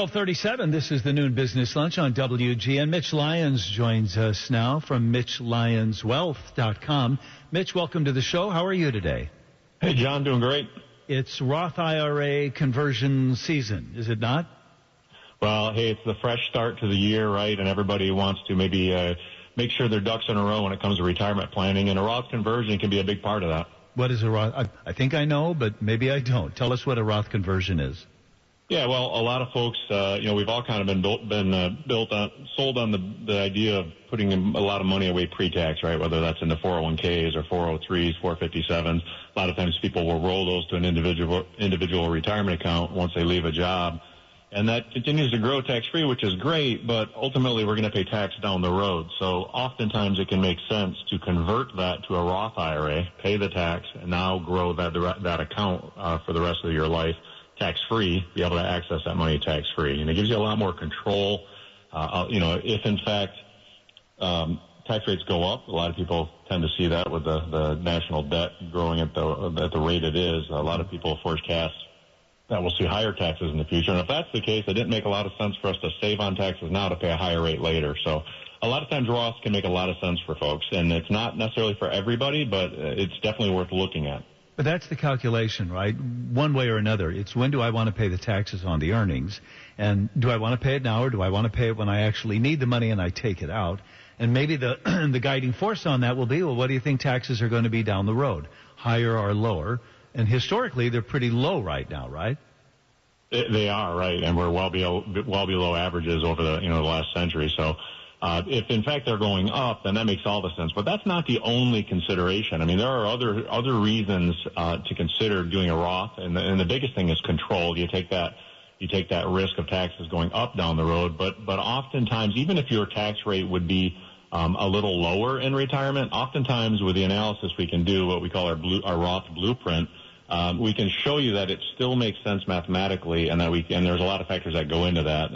12:37. This is the Noon Business Lunch on WGN. Mitch Lyons joins us now from MitchLyonsWealth.com. Mitch, welcome to the show. How are you today? Hey, John, doing great. It's Roth IRA conversion season, is it not? Well, hey, it's the fresh start to the year, right? And everybody wants to maybe make sure their ducks in a row when it comes to retirement planning, and a Roth conversion can be a big part of that. What is a Roth? I think I know, but maybe I don't. Tell us what a Roth conversion is. Yeah, well, a lot of folks, we've all kind of been sold on the idea of putting a lot of money away pre-tax, right? Whether that's into 401ks or 403s, 457s. A lot of times people will roll those to an individual retirement account once they leave a job. And that continues to grow tax-free, which is great, but ultimately we're going to pay tax down the road. So oftentimes it can make sense to convert that to a Roth IRA, pay the tax, and now grow that account for the rest of your life tax-free, be able to access that money tax-free. And it gives you a lot more control. If in fact tax rates go up, a lot of people tend to see that with the national debt growing at the rate it is. A lot of people forecast that we'll see higher taxes in the future. And if that's the case, it didn't make a lot of sense for us to save on taxes now to pay a higher rate later. So a lot of times Roths can make a lot of sense for folks. And it's not necessarily for everybody, but it's definitely worth looking at. But that's the calculation, right? One way or another. It's when do I want to pay the taxes on the earnings? And do I want to pay it now, or do I want to pay it when I actually need the money and I take it out? And maybe the guiding force on that will be, well, what do you think taxes are going to be down the road? Higher or lower? And historically, they're pretty low right now, right? They are, right, and we're well below averages over the last century. So if in fact they're going up, then that makes all the sense. But that's not the only consideration. I mean, there are other reasons to consider doing a Roth, and the biggest thing is control. You take that risk of taxes going up down the road. But oftentimes, even if your tax rate would be a little lower in retirement, oftentimes with the analysis we can do, what we call our Roth blueprint. We can show you that it still makes sense mathematically, and there's a lot of factors that go into that.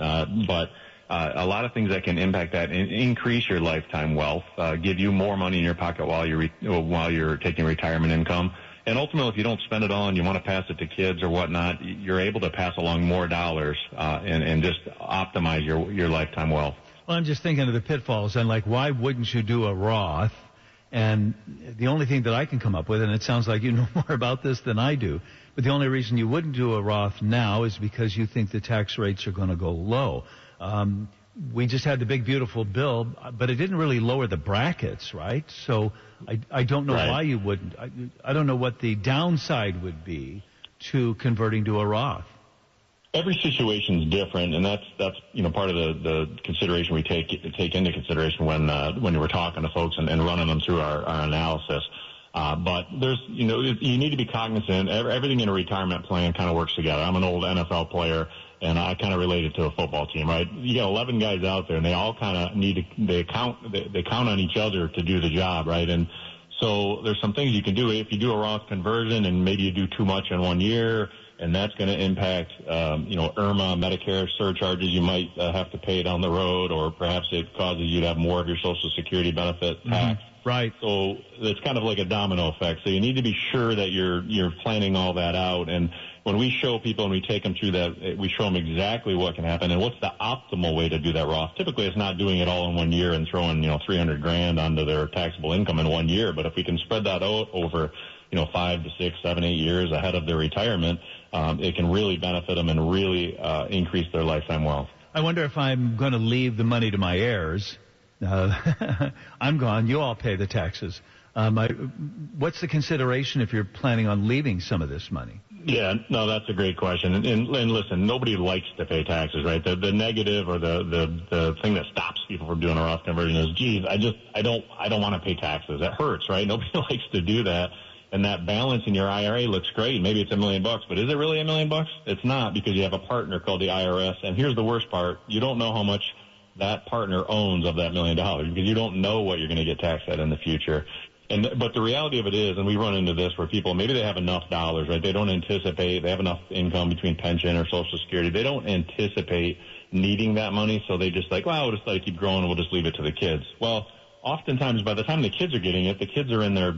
But a lot of things that can impact that, increase your lifetime wealth, give you more money in your pocket while you're taking retirement income. And ultimately, if you don't spend it all and you want to pass it to kids or whatnot, you're able to pass along more dollars and just optimize your lifetime wealth. Well, I'm just thinking of the pitfalls, and why wouldn't you do a Roth? And the only thing that I can come up with, and it sounds like you know more about this than I do, but the only reason you wouldn't do a Roth now is because you think the tax rates are going to go low. We just had the big, beautiful bill, but it didn't really lower the brackets, right? So I don't know why you wouldn't. I don't know what the downside would be to converting to a Roth. Every situation is different, and that's part of the consideration we take into consideration when we're talking to folks and running them through our analysis. But there's you need to be cognizant. Everything in a retirement plan kind of works together. I'm an old NFL player, and I kind of relate it to a football team, right? You got 11 guys out there, and they all kind of they count on each other to do the job, right? And so there's some things you can do if you do a Roth conversion, and maybe you do too much in 1 year. And that's going to impact, IRMA, Medicare surcharges you might have to pay down the road, or perhaps it causes you to have more of your Social Security benefit tax. Mm-hmm. Right. So it's kind of like a domino effect. So you need to be sure that you're planning all that out. And when we show people and we take them through that, we show them exactly what can happen and what's the optimal way to do that Roth. Typically, it's not doing it all in 1 year and throwing $300,000 onto their taxable income in 1 year. But if we can spread that out over 5 to 6, 7, 8 years ahead of their retirement, it can really benefit them and really increase their lifetime wealth. I wonder if I'm going to leave the money to my heirs. I'm gone. You all pay the taxes. What's the consideration if you're planning on leaving some of this money? Yeah, no, that's a great question. And listen, nobody likes to pay taxes, right? The negative or the thing that stops people from doing a Roth conversion is, geez, I don't want to pay taxes. It hurts, right? Nobody likes to do that. And that balance in your IRA looks great. Maybe it's $1 million, but is it really $1 million? It's not, because you have a partner called the IRS. And here's the worst part. You don't know how much that partner owns of that $1 million, because you don't know what you're going to get taxed at in the future. But the reality of it is, and we run into this where people, maybe they have enough dollars, right? They don't anticipate, they have enough income between pension or Social Security. They don't anticipate needing that money. So they just we'll just let it keep growing and we'll just leave it to the kids. Well, oftentimes by the time the kids are getting it, the kids are in their,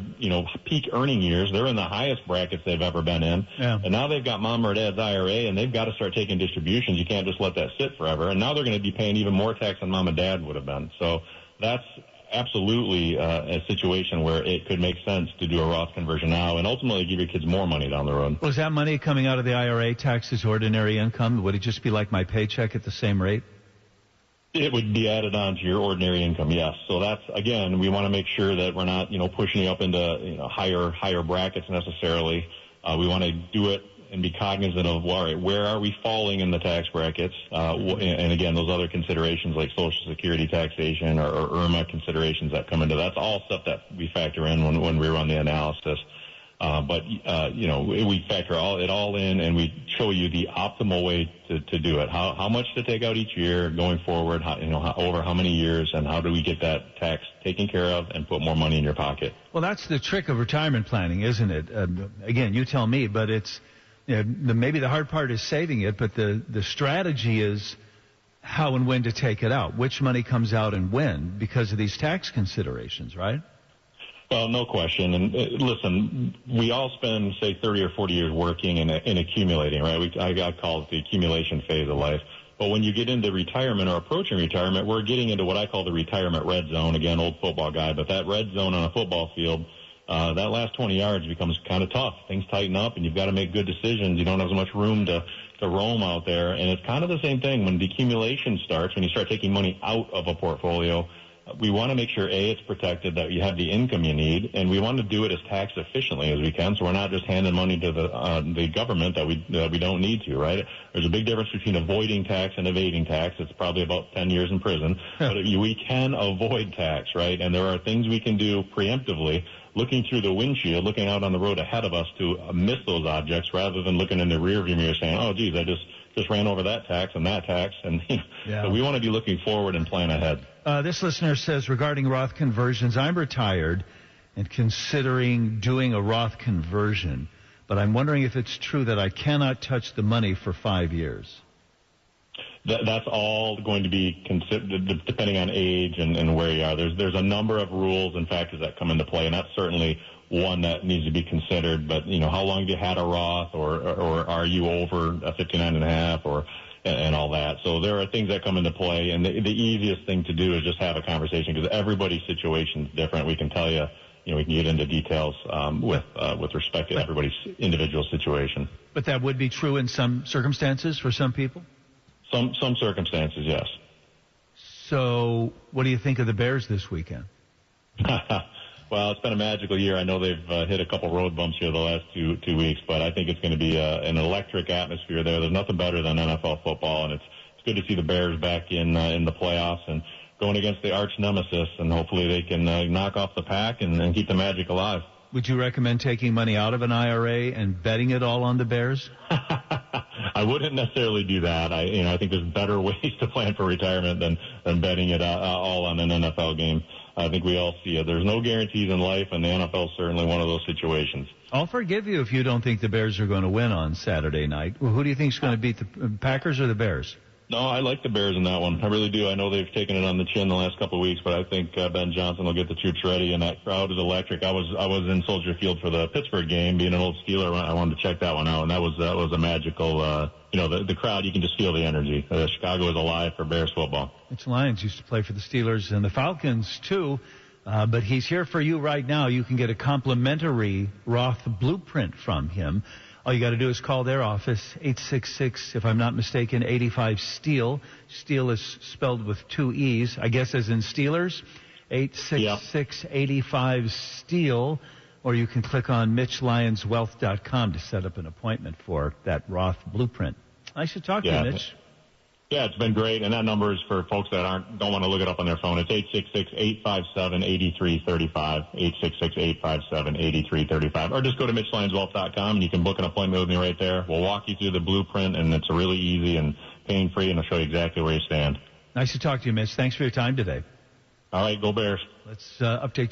peak earning years. They're in the highest brackets they've ever been in. Yeah. And now they've got mom or dad's IRA, and they've got to start taking distributions. You can't just let that sit forever. And now they're going to be paying even more tax than mom and dad would have been. So that's absolutely a situation where it could make sense to do a Roth conversion now and ultimately give your kids more money down the road. Was that money coming out of the IRA taxed as ordinary income? Would it just be like my paycheck at the same rate? It would be added on to your ordinary income, yes. So that's, again, we want to make sure that we're not, pushing you up into higher brackets necessarily. We want to do it and be cognizant of, all right, where are we falling in the tax brackets? And again, those other considerations like Social Security taxation or IRMA considerations that come into that's all stuff that we factor in when we run the analysis. But we factor it all in, and we show you the optimal way to do it. How much to take out each year going forward, over how many years, and how do we get that tax taken care of and put more money in your pocket? Well, that's the trick of retirement planning, isn't it? Again, you tell me, but it's maybe the hard part is saving it, but the strategy is how and when to take it out, which money comes out and when, because of these tax considerations, right? Well, no question. And listen, we all spend, say, 30 or 40 years working and accumulating, right? I call it the accumulation phase of life. But when you get into retirement or approaching retirement, we're getting into what I call the retirement red zone. Again, old football guy, but that red zone on a football field, that last 20 yards becomes kind of tough. Things tighten up, and you've got to make good decisions. You don't have as much room to roam out there. And it's kind of the same thing when decumulation starts, when you start taking money out of a portfolio. We want to make sure, A, it's protected, that you have the income you need, and we want to do it as tax efficiently as we can, so we're not just handing money to the government that we don't need to, right? There's a big difference between avoiding tax and evading tax. It's probably about 10 years in prison, but we can avoid tax, right? And there are things we can do preemptively, looking through the windshield, looking out on the road ahead of us to miss those objects rather than looking in the rearview mirror saying, oh, geez, I just ran over that tax and that tax. And So we want to be looking forward and plan ahead. This listener says, regarding Roth conversions, I'm retired and considering doing a Roth conversion, but I'm wondering if it's true that I cannot touch the money for 5 years. That's all going to be considered depending on age and where you are. There's a number of rules and factors that come into play, and that's certainly one that needs to be considered. But, how long have you had a Roth, or are you over 59 and a half, and all that. So there are things that come into play, and the easiest thing to do is just have a conversation because everybody's situation is different. We can tell you, we can get into details with respect to everybody's individual situation. But that would be true in some circumstances for some people? Some circumstances, yes. So what do you think of the Bears this weekend? Well, it's been a magical year. I know they've hit a couple road bumps here the last two weeks, but I think it's going to be an electric atmosphere there. There's nothing better than NFL football, and it's good to see the Bears back in the playoffs and going against the arch nemesis, and hopefully they can knock off the pack and keep the magic alive. Would you recommend taking money out of an IRA and betting it all on the Bears? I wouldn't necessarily do that. I think there's better ways to plan for retirement than betting it all on an NFL game. I think we all see it. There's no guarantees in life, and the NFL is certainly one of those situations. I'll forgive you if you don't think the Bears are going to win on Saturday night. Well, who do you think is going to beat the Packers or the Bears? No, I like the Bears in that one. I really do. I know they've taken it on the chin the last couple of weeks, but I think Ben Johnson will get the troops ready, and that crowd is electric. I was in Soldier Field for the Pittsburgh game. Being an old Steeler, I wanted to check that one out, and that was a magical. The crowd, you can just feel the energy. Chicago is alive for Bears football. Mitch Lyons used to play for the Steelers and the Falcons too, but he's here for you right now. You can get a complimentary Roth blueprint from him. All you got to do is call their office, 866, if I'm not mistaken, 85-STEEL. Steel is spelled with two E's, I guess as in Steelers, 866-85-STEEL. Or you can click on MitchLyonsWealth.com to set up an appointment for that Roth blueprint. I should talk to you, Mitch. Yeah, it's been great, and that number is for folks that don't want to look it up on their phone. It's 866-857-8335, 866-857-8335, or just go to MitchLyonsWealth.com, and you can book an appointment with me right there. We'll walk you through the blueprint, and it's really easy and pain-free, and I'll show you exactly where you stand. Nice to talk to you, Mitch. Thanks for your time today. All right, go Bears. Let's update you.